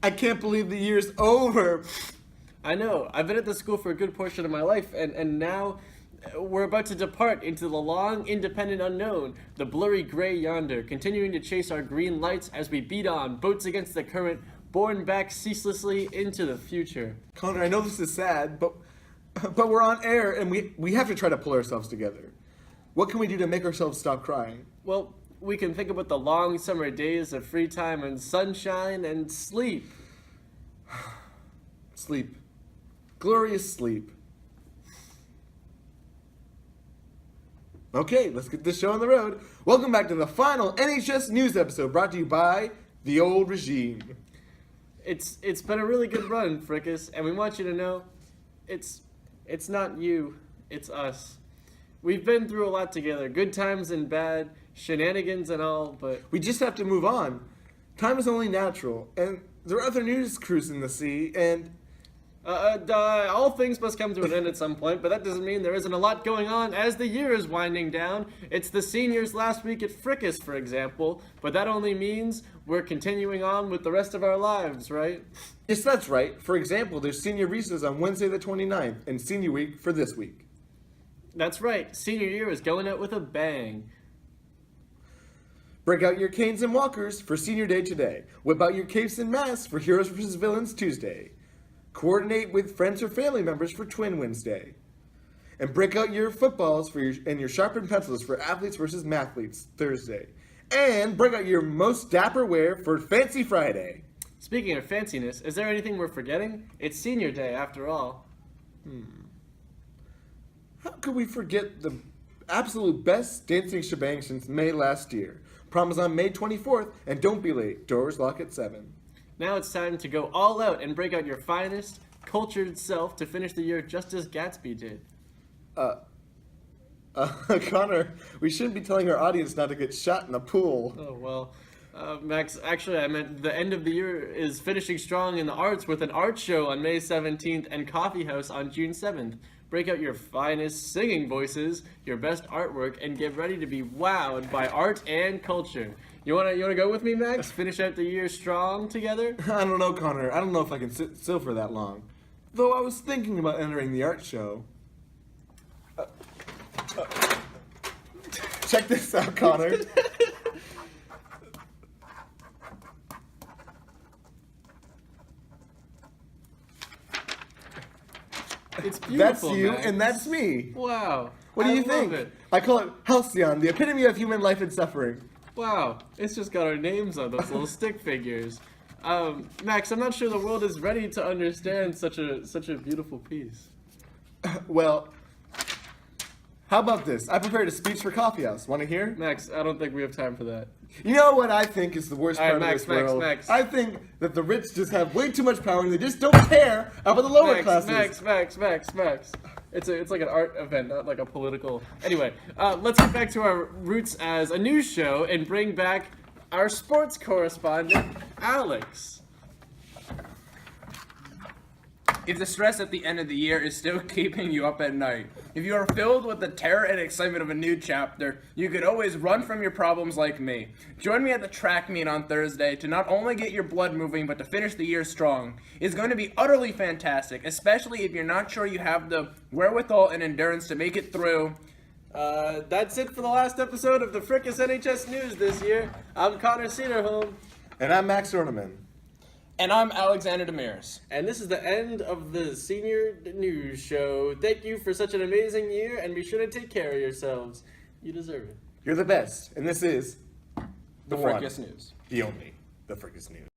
I can't believe the year's over. I know. I've been at the school for a good portion of my life, and now we're about to depart into the long, independent unknown, the blurry gray yonder, continuing to chase our green lights as we beat on, boats against the current, borne back ceaselessly into the future. Connor, I know this is sad, but we're on air, and we have to try to pull ourselves together. What can we do to make ourselves stop crying? Well, we can think about the long summer days of free time and sunshine and sleep. Sleep. Glorious sleep. Okay, let's get this show on the road. Welcome back to the final NHS news episode brought to you by the old regime. It's been a really good run, Frickus, and we want you to know it's not you, it's us. We've been through a lot together, good times and bad, shenanigans and all, but we just have to move on. Time is only natural, and there are other news crews in the sea, and all things must come to an end at some point, but that doesn't mean there isn't a lot going on as the year is winding down. It's the seniors last week at Frickus, for example, but that only means we're continuing on with the rest of our lives, right? Yes, that's right. For example, there's senior recess on Wednesday the 29th, and senior week for this week. That's right. Senior year is going out with a bang. Break out your canes and walkers for senior day today. Whip out your capes and masks for Heroes vs. Villains Tuesday. Coordinate with friends or family members for Twin Wednesday. And break out your footballs and your sharpened pencils for Athletes vs. Mathletes Thursday. And break out your most dapper wear for Fancy Friday. Speaking of fanciness, is there anything we're forgetting? It's senior day after all. How could we forget the absolute best dancing shebang since May last year? Prom is on May 24th, and don't be late. Doors lock at 7. Now it's time to go all out and break out your finest, cultured self to finish the year just as Gatsby did. Connor, we shouldn't be telling our audience not to get shot in the pool. Oh, well, Max, actually, I meant the end of the year is finishing strong in the arts with an art show on May 17th and Coffee House on June 7th. Break out your finest singing voices, your best artwork, and get ready to be wowed by art and culture. You wanna go with me, Max? Finish out the year strong together? I don't know, Connor. I don't know if I can sit still for that long. Though I was thinking about entering the art show. Check this out, Connor. It's beautiful, That's you, Max. and that's me. Wow. What do you love think? It. I call it Halcyon, the epitome of human life and suffering. Wow. It's just got our names on those little stick figures. Max, I'm not sure the world is ready to understand such a beautiful piece. Well, how about this? I prepared a speech for Coffee House. Want to hear? Max, I don't think we have time for that. You know what I think is the worst part of this world? Max. I think that the rich just have way too much power and they just don't care about the lower classes. Max. It's like an art event, not like a political. Anyway, let's get back to our roots as a news show and bring back our sports correspondent, Alex. If the stress at the end of the year is still keeping you up at night, if you are filled with the terror and excitement of a new chapter, you could always run from your problems like me. Join me at the track meet on Thursday to not only get your blood moving, but to finish the year strong. It's going to be utterly fantastic, especially if you're not sure you have the wherewithal and endurance to make it through. That's it for the last episode of the Frickus NHS News this year. I'm Connor Cederholm. And I'm Max Norteman. And I'm Alexander Demirs. And this is the end of the senior news show. Thank you for such an amazing year, and be sure to take care of yourselves. You deserve it. You're the best, and this is The Frickus News. The only, the Frickus News.